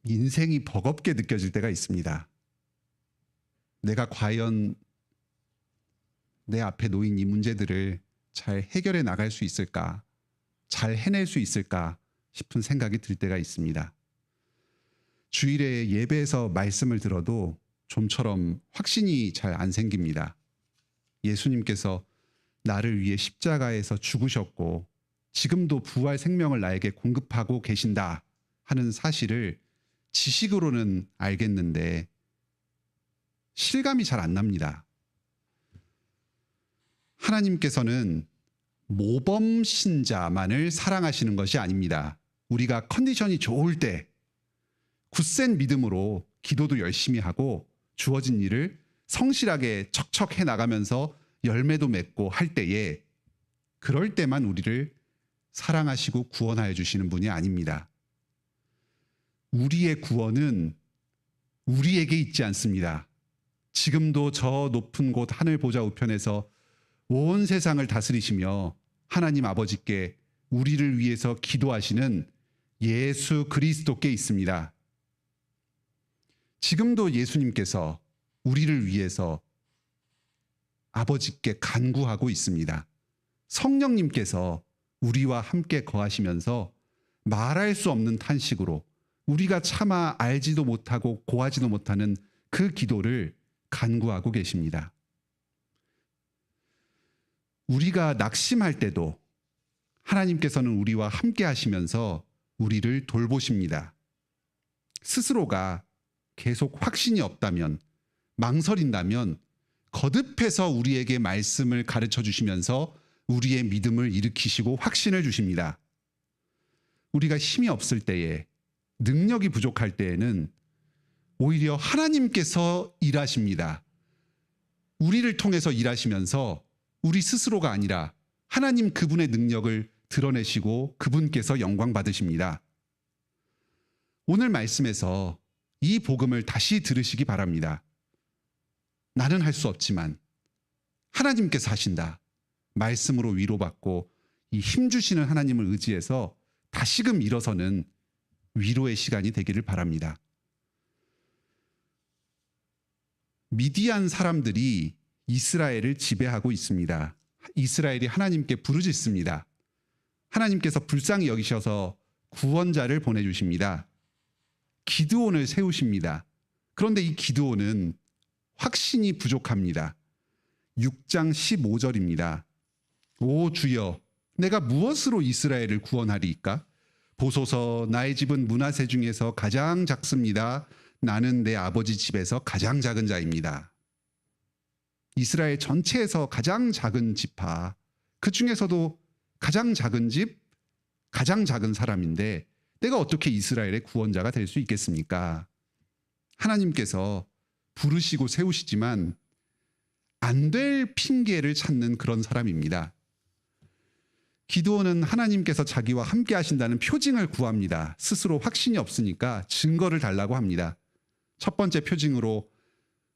인생이 버겁게 느껴질 때가 있습니다. 내가 과연 내 앞에 놓인 이 문제들을 잘 해결해 나갈 수 있을까? 잘 해낼 수 있을까? 싶은 생각이 들 때가 있습니다. 주일에 예배에서 말씀을 들어도 좀처럼 확신이 잘 안 생깁니다. 예수님께서 나를 위해 십자가에서 죽으셨고 지금도 부활 생명을 나에게 공급하고 계신다 하는 사실을 지식으로는 알겠는데 실감이 잘 안 납니다. 하나님께서는 모범 신자만을 사랑하시는 것이 아닙니다. 우리가 컨디션이 좋을 때 굳센 믿음으로 기도도 열심히 하고 주어진 일을 성실하게 척척 해나가면서 열매도 맺고 할 때에 그럴 때만 우리를 사랑하시고 구원하여 주시는 분이 아닙니다. 우리의 구원은 우리에게 있지 않습니다. 지금도 저 높은 곳 하늘 보좌 우편에서 온 세상을 다스리시며 하나님 아버지께 우리를 위해서 기도하시는 예수 그리스도께 있습니다. 지금도 예수님께서 우리를 위해서 아버지께 간구하고 있습니다. 성령님께서 우리와 함께 거하시면서 말할 수 없는 탄식으로 우리가 차마 알지도 못하고 고하지도 못하는 그 기도를 간구하고 계십니다. 우리가 낙심할 때도 하나님께서는 우리와 함께 하시면서 우리를 돌보십니다. 스스로가 계속 확신이 없다면, 망설인다면 거듭해서 우리에게 말씀을 가르쳐 주시면서 우리의 믿음을 일으키시고 확신을 주십니다. 우리가 힘이 없을 때에, 능력이 부족할 때에는 오히려 하나님께서 일하십니다. 우리를 통해서 일하시면서 우리 스스로가 아니라 하나님 그분의 능력을 드러내시고 그분께서 영광 받으십니다. 오늘 말씀에서 이 복음을 다시 들으시기 바랍니다. 나는 할 수 없지만 하나님께서 하신다. 말씀으로 위로받고 이 힘주시는 하나님을 의지해서 다시금 일어서는 위로의 시간이 되기를 바랍니다. 미디안 사람들이 이스라엘을 지배하고 있습니다. 이스라엘이 하나님께 부르짖습니다. 하나님께서 불쌍히 여기셔서 구원자를 보내주십니다. 기드온을 세우십니다. 그런데 이 기드온은 확신이 부족합니다. 6장 15절입니다. 오 주여, 내가 무엇으로 이스라엘을 구원하리이까? 보소서, 나의 집은 므낫세 중에서 가장 작습니다. 나는 내 아버지 집에서 가장 작은 자입니다. 이스라엘 전체에서 가장 작은 지파, 그 중에서도 가장 작은 집, 가장 작은 사람인데 내가 어떻게 이스라엘의 구원자가 될 수 있겠습니까? 하나님께서 부르시고 세우시지만 안 될 핑계를 찾는 그런 사람입니다. 기드온은 하나님께서 자기와 함께 하신다는 표징을 구합니다. 스스로 확신이 없으니까 증거를 달라고 합니다. 첫 번째 표징으로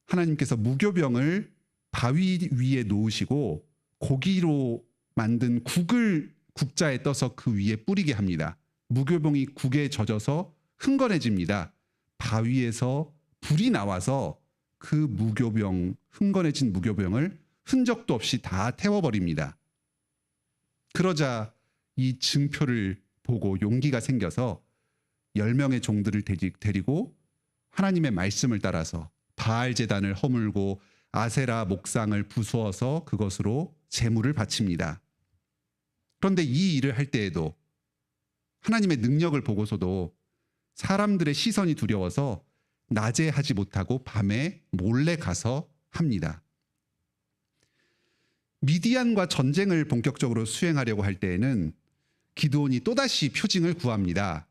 하나님께서 무교병을 바위 위에 놓으시고 고기로 만든 국을 국자에 떠서 그 위에 뿌리게 합니다. 무교병이 국에 젖어서 흥건해집니다. 바위에서 불이 나와서 그 무교병, 흥건해진 무교병을 흔적도 없이 다 태워버립니다. 그러자 이 증표를 보고 용기가 생겨서 10명의 종들을 데리고 하나님의 말씀을 따라서 바알 제단을 허물고 아세라 목상을 부수어서 그것으로 제물을 바칩니다. 그런데 이 일을 할 때에도 하나님의 능력을 보고서도 사람들의 시선이 두려워서 낮에 하지 못하고 밤에 몰래 가서 합니다. 미디안과 전쟁을 본격적으로 수행하려고 할 때에는 기드온이 또다시 표징을 구합니다.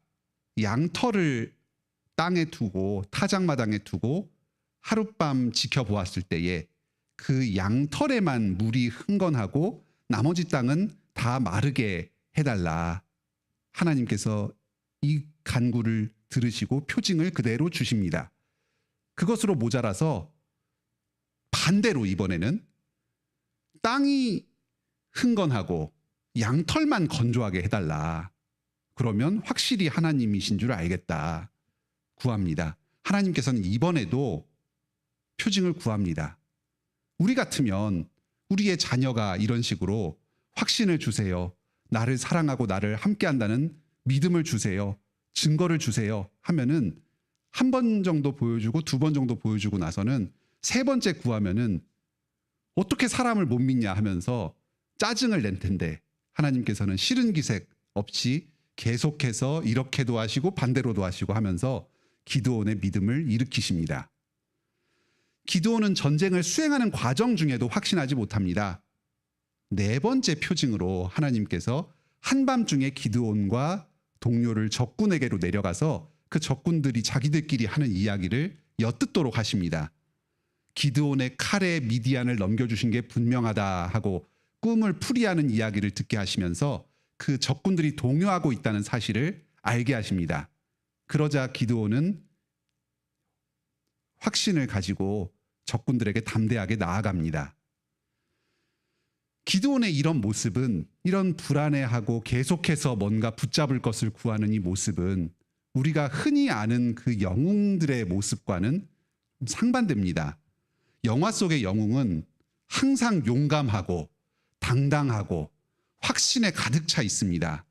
양털을 땅에 두고 타작마당에 두고 하룻밤 지켜보았을 때에 그 양털에만 물이 흥건하고 나머지 땅은 다 마르게 해달라. 하나님께서 이 간구를 들으시고 표징을 그대로 주십니다. 그것으로 모자라서 반대로 이번에는 땅이 흥건하고 양털만 건조하게 해달라. 그러면 확실히 하나님이신 줄 알겠다. 구합니다. 하나님께서는 이번에도 표징을 구합니다. 우리 같으면 우리의 자녀가 이런 식으로 확신을 주세요. 나를 사랑하고 나를 함께한다는 믿음을 주세요. 증거를 주세요. 하면은 한 번 정도 보여주고 두 번 정도 보여주고 나서는 세 번째 구하면은 어떻게 사람을 못 믿냐 하면서 짜증을 낼 텐데 하나님께서는 싫은 기색 없이 계속해서 이렇게도 하시고 반대로도 하시고 하면서 기드온의 믿음을 일으키십니다. 기드온은 전쟁을 수행하는 과정 중에도 확신하지 못합니다. 네 번째 표징으로 하나님께서 한밤중에 기드온과 동료를 적군에게로 내려가서 그 적군들이 자기들끼리 하는 이야기를 엿듣도록 하십니다. 기드온의 칼에 미디안을 넘겨주신 게 분명하다 하고 꿈을 풀이하는 이야기를 듣게 하시면서 그 적군들이 동요하고 있다는 사실을 알게 하십니다. 그러자 기드온은 확신을 가지고 적군들에게 담대하게 나아갑니다. 기드온의 이런 모습은, 이런 불안해하고 계속해서 뭔가 붙잡을 것을 구하는 이 모습은 우리가 흔히 아는 그 영웅들의 모습과는 상반됩니다. 영화 속의 영웅은 항상 용감하고 당당하고 확신에 가득 차 있습니다.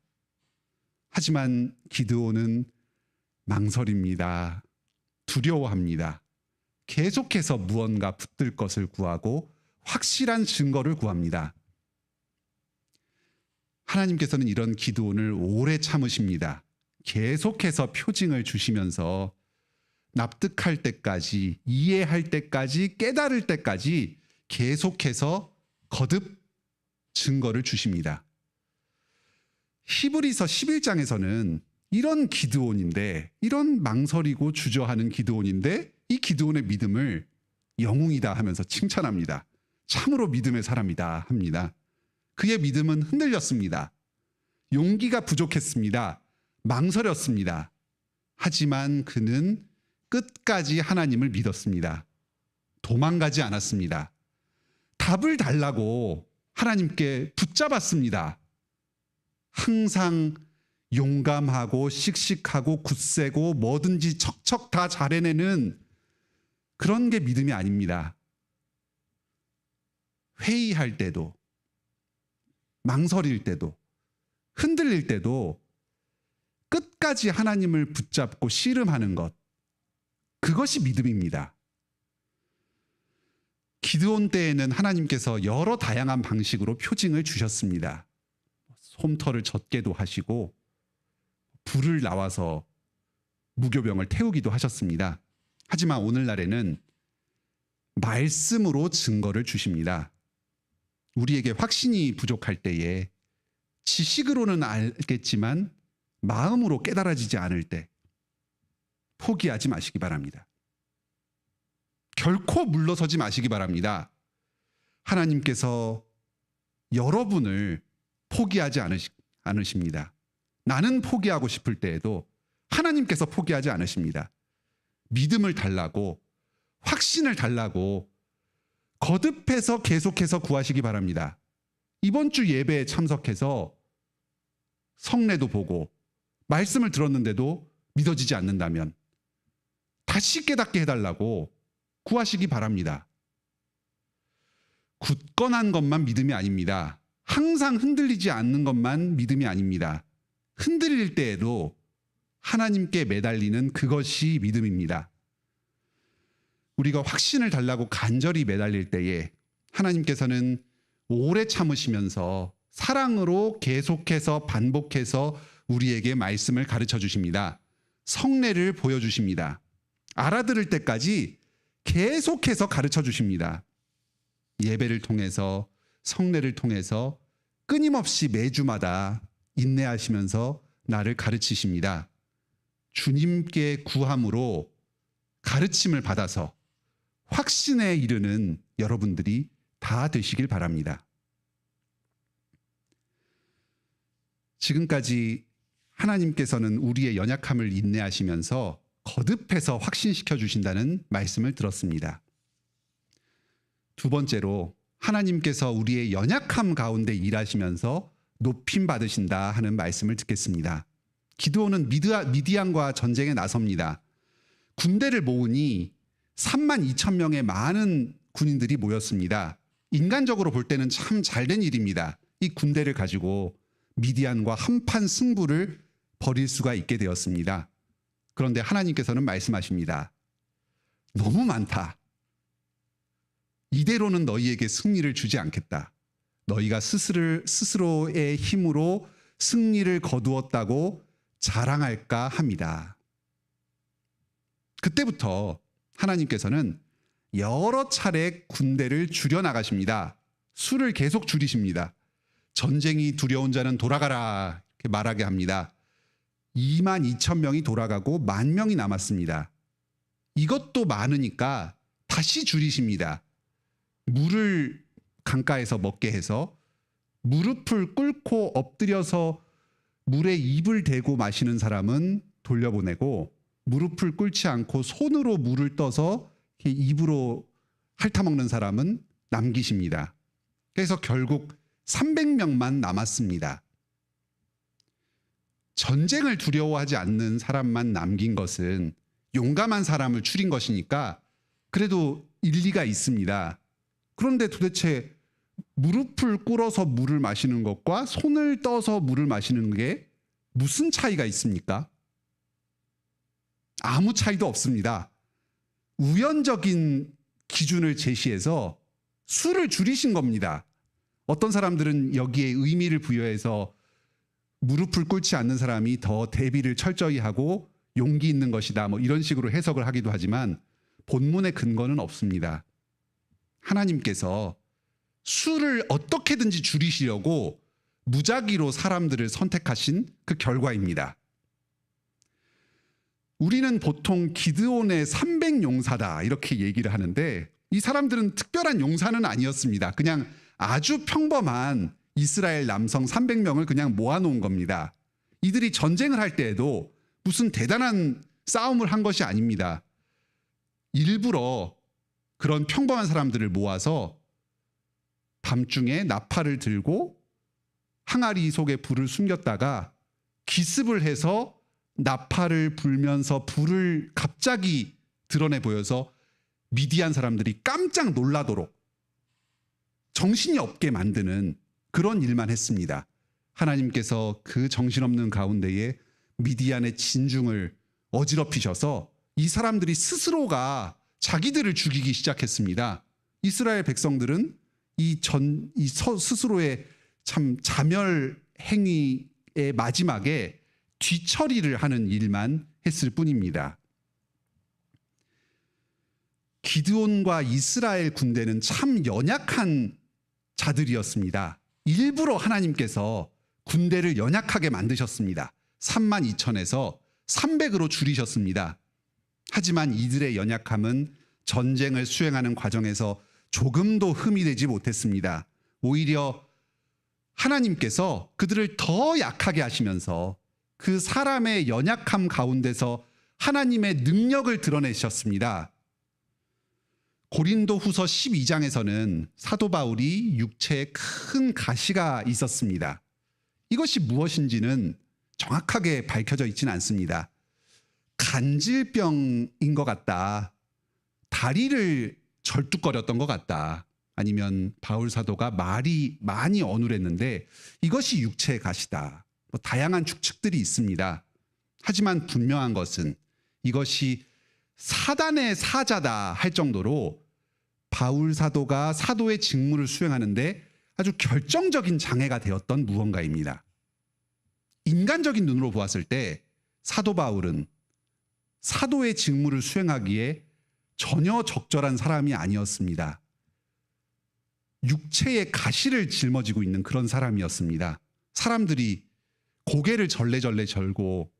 하지만 기드온은 망설입니다. 두려워합니다. 계속해서 무언가 붙들 것을 구하고 확실한 증거를 구합니다. 하나님께서는 이런 기드온을 오래 참으십니다. 계속해서 표징을 주시면서 납득할 때까지, 이해할 때까지, 깨달을 때까지 계속해서 거듭 증거를 주십니다. 히브리서 11장에서는 이런 기드온인데, 이런 망설이고 주저하는 기드온인데 이 기드온의 믿음을 영웅이다 하면서 칭찬합니다. 참으로 믿음의 사람이다 합니다. 그의 믿음은 흔들렸습니다. 용기가 부족했습니다. 망설였습니다. 하지만 그는 끝까지 하나님을 믿었습니다. 도망가지 않았습니다. 답을 달라고 하나님께 붙잡았습니다. 항상 용감하고 씩씩하고 굳세고 뭐든지 척척 다 잘해내는 그런 게 믿음이 아닙니다. 회의할 때도, 망설일 때도, 흔들릴 때도 끝까지 하나님을 붙잡고 씨름하는 것, 그것이 믿음입니다. 기드온 때에는 하나님께서 여러 다양한 방식으로 표징을 주셨습니다. 솜털을 젖게도 하시고 불을 나와서 무교병을 태우기도 하셨습니다. 하지만 오늘날에는 말씀으로 증거를 주십니다. 우리에게 확신이 부족할 때에 지식으로는 알겠지만 마음으로 깨달아지지 않을 때 포기하지 마시기 바랍니다. 결코 물러서지 마시기 바랍니다. 하나님께서 여러분을 포기하지 않으십니다. 나는 포기하고 싶을 때에도 하나님께서 포기하지 않으십니다. 믿음을 달라고, 확신을 달라고 거듭해서 계속해서 구하시기 바랍니다. 이번 주 예배에 참석해서 성례도 보고 말씀을 들었는데도 믿어지지 않는다면 다시 깨닫게 해달라고 구하시기 바랍니다. 굳건한 것만 믿음이 아닙니다. 항상 흔들리지 않는 것만 믿음이 아닙니다. 흔들릴 때에도 하나님께 매달리는 그것이 믿음입니다. 우리가 확신을 달라고 간절히 매달릴 때에 하나님께서는 오래 참으시면서 사랑으로 계속해서 반복해서 우리에게 말씀을 가르쳐 주십니다. 성례를 보여주십니다. 알아들을 때까지 계속해서 가르쳐 주십니다. 예배를 통해서, 성례를 통해서 끊임없이 매주마다 인내하시면서 나를 가르치십니다. 주님께 구함으로 가르침을 받아서 확신에 이르는 여러분들이 다 되시길 바랍니다. 지금까지 하나님께서는 우리의 연약함을 인내하시면서 거듭해서 확신시켜 주신다는 말씀을 들었습니다. 두 번째로 하나님께서 우리의 연약함 가운데 일하시면서 높임 받으신다 하는 말씀을 듣겠습니다. 기드온은 미디안과 전쟁에 나섭니다. 군대를 모으니 32,000명의 많은 군인들이 모였습니다. 인간적으로 볼 때는 참 잘된 일입니다. 이 군대를 가지고 미디안과 한판 승부를 벌일 수가 있게 되었습니다. 그런데 하나님께서는 말씀하십니다. 너무 많다. 이대로는 너희에게 승리를 주지 않겠다. 너희가 스스로의 힘으로 승리를 거두었다고 자랑할까 합니다. 그때부터 하나님께서는 여러 차례 군대를 줄여나가십니다. 수를 계속 줄이십니다. 전쟁이 두려운 자는 돌아가라 이렇게 말하게 합니다. 22,000명이 돌아가고 10,000명이 남았습니다. 이것도 많으니까 다시 줄이십니다. 물을 강가에서 먹게 해서 무릎을 꿇고 엎드려서 물에 입을 대고 마시는 사람은 돌려보내고 무릎을 꿇지 않고 손으로 물을 떠서 입으로 핥아먹는 사람은 남기십니다. 그래서 결국 300명만 남았습니다. 전쟁을 두려워하지 않는 사람만 남긴 것은 용감한 사람을 추린 것이니까 그래도 일리가 있습니다. 그런데 도대체 무릎을 꿇어서 물을 마시는 것과 손을 떠서 물을 마시는 게 무슨 차이가 있습니까? 아무 차이도 없습니다. 우연적인 기준을 제시해서 수를 줄이신 겁니다. 어떤 사람들은 여기에 의미를 부여해서 무릎을 꿇지 않는 사람이 더 대비를 철저히 하고 용기 있는 것이다. 뭐 이런 식으로 해석을 하기도 하지만 본문의 근거는 없습니다. 하나님께서 수를 어떻게든지 줄이시려고 무작위로 사람들을 선택하신 그 결과입니다. 우리는 보통 기드온의 300용사다 이렇게 얘기를 하는데 이 사람들은 특별한 용사는 아니었습니다. 그냥 아주 평범한 이스라엘 남성 300명을 그냥 모아놓은 겁니다. 이들이 전쟁을 할 때에도 무슨 대단한 싸움을 한 것이 아닙니다. 일부러 그런 평범한 사람들을 모아서 밤중에 나팔을 들고 항아리 속에 불을 숨겼다가 기습을 해서 나팔을 불면서 불을 갑자기 드러내 보여서 미디안 사람들이 깜짝 놀라도록 정신이 없게 만드는 그런 일만 했습니다. 하나님께서 그 정신없는 가운데에 미디안의 진중을 어지럽히셔서 이 사람들이 스스로가 자기들을 죽이기 시작했습니다. 이스라엘 백성들은 스스로의 참 자멸 행위의 마지막에 뒤처리를 하는 일만 했을 뿐입니다. 기드온과 이스라엘 군대는 참 연약한 자들이었습니다. 일부러 하나님께서 군대를 연약하게 만드셨습니다. 32,000에서 300으로 줄이셨습니다. 하지만 이들의 연약함은 전쟁을 수행하는 과정에서 조금도 흠이 되지 못했습니다. 오히려 하나님께서 그들을 더 약하게 하시면서 그 사람의 연약함 가운데서 하나님의 능력을 드러내셨습니다. 고린도후서 12장에서는 사도 바울이 육체에 큰 가시가 있었습니다. 이것이 무엇인지는 정확하게 밝혀져 있지는 않습니다. 간질병인 것 같다. 다리를 절뚝거렸던 것 같다. 아니면 바울 사도가 말이 많이 어눌했는데 이것이 육체의 가시다. 다양한 추측들이 있습니다. 하지만 분명한 것은 이것이 사단의 사자다 할 정도로 바울 사도가 사도의 직무를 수행하는데 아주 결정적인 장애가 되었던 무언가입니다. 인간적인 눈으로 보았을 때 사도 바울은 사도의 직무를 수행하기에 전혀 적절한 사람이 아니었습니다. 육체의 가시를 짊어지고 있는 그런 사람이었습니다. 사람들이 고개를 절레절레 절고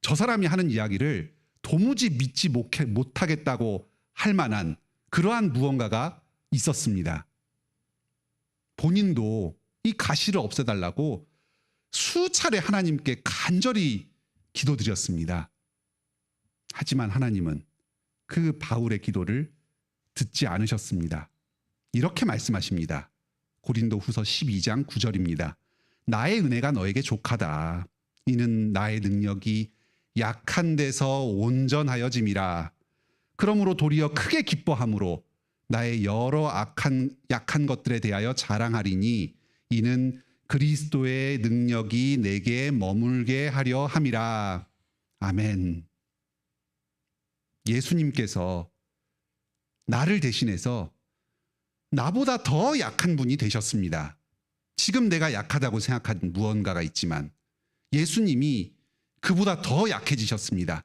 저 사람이 하는 이야기를 도무지 믿지 못하겠다고 할 만한 그러한 무언가가 있었습니다. 본인도 이 가시를 없애달라고 수차례 하나님께 간절히 기도드렸습니다. 하지만 하나님은 그 바울의 기도를 듣지 않으셨습니다. 이렇게 말씀하십니다. 고린도후서 12장 9절입니다. 나의 은혜가 너에게 족하다. 이는 나의 능력이 약한 데서 온전하여짐이라. 그러므로 도리어 크게 기뻐함으로 나의 여러 약한 것들에 대하여 자랑하리니 이는 그리스도의 능력이 내게 머물게 하려 함이라. 아멘. 예수님께서 나를 대신해서 나보다 더 약한 분이 되셨습니다. 지금 내가 약하다고 생각하는 무언가가 있지만 예수님이 그보다 더 약해지셨습니다.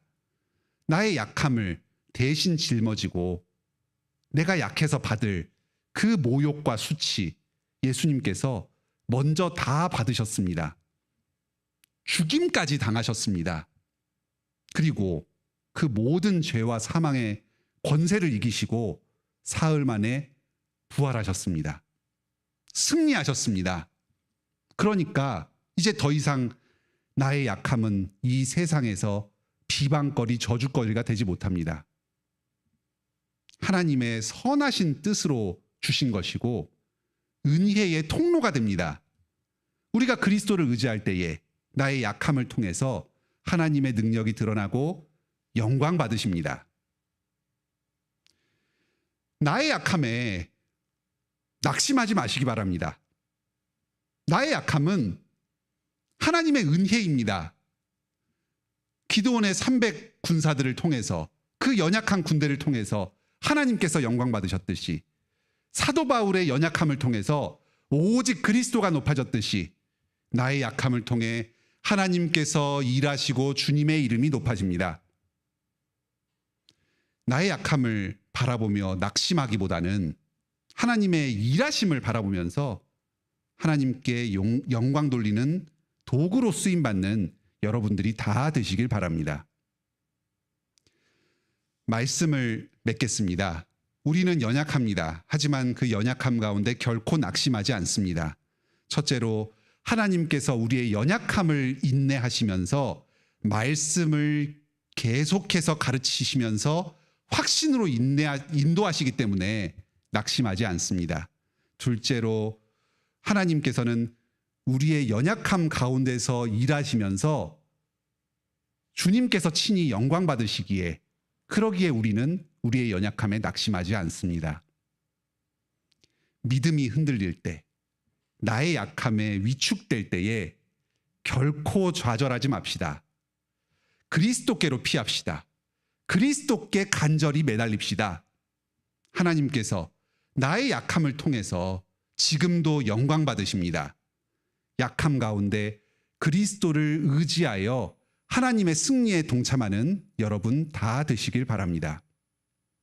나의 약함을 대신 짊어지고 내가 약해서 받을 그 모욕과 수치 예수님께서 먼저 다 받으셨습니다. 죽임까지 당하셨습니다. 그리고 그 모든 죄와 사망의 권세를 이기시고 사흘 만에 부활하셨습니다. 승리하셨습니다. 그러니까 이제 더 이상 나의 약함은 이 세상에서 비방거리, 저주거리가 되지 못합니다. 하나님의 선하신 뜻으로 주신 것이고 은혜의 통로가 됩니다. 우리가 그리스도를 의지할 때에 나의 약함을 통해서 하나님의 능력이 드러나고 영광 받으십니다. 나의 약함에 낙심하지 마시기 바랍니다. 나의 약함은 하나님의 은혜입니다. 기드온의 300 군사들을 통해서 그 연약한 군대를 통해서 하나님께서 영광 받으셨듯이 사도 바울의 연약함을 통해서 오직 그리스도가 높아졌듯이 나의 약함을 통해 하나님께서 일하시고 주님의 이름이 높아집니다. 나의 약함을 바라보며 낙심하기보다는 하나님의 일하심을 바라보면서 하나님께 영광 돌리는 도구로 쓰임받는 여러분들이 다 되시길 바랍니다. 말씀을 맺겠습니다. 우리는 연약합니다. 하지만 그 연약함 가운데 결코 낙심하지 않습니다. 첫째로 하나님께서 우리의 연약함을 인내하시면서 말씀을 계속해서 가르치시면서 확신으로 인도하시기 때문에 낙심하지 않습니다. 둘째로 하나님께서는 우리의 연약함 가운데서 일하시면서 주님께서 친히 영광 받으시기에 그러기에 우리는 우리의 연약함에 낙심하지 않습니다. 믿음이 흔들릴 때, 나의 약함에 위축될 때에 결코 좌절하지 맙시다. 그리스도께로 피합시다. 그리스도께 간절히 매달립시다. 하나님께서 나의 약함을 통해서 지금도 영광 받으십니다. 약함 가운데 그리스도를 의지하여 하나님의 승리에 동참하는 여러분 다 되시길 바랍니다.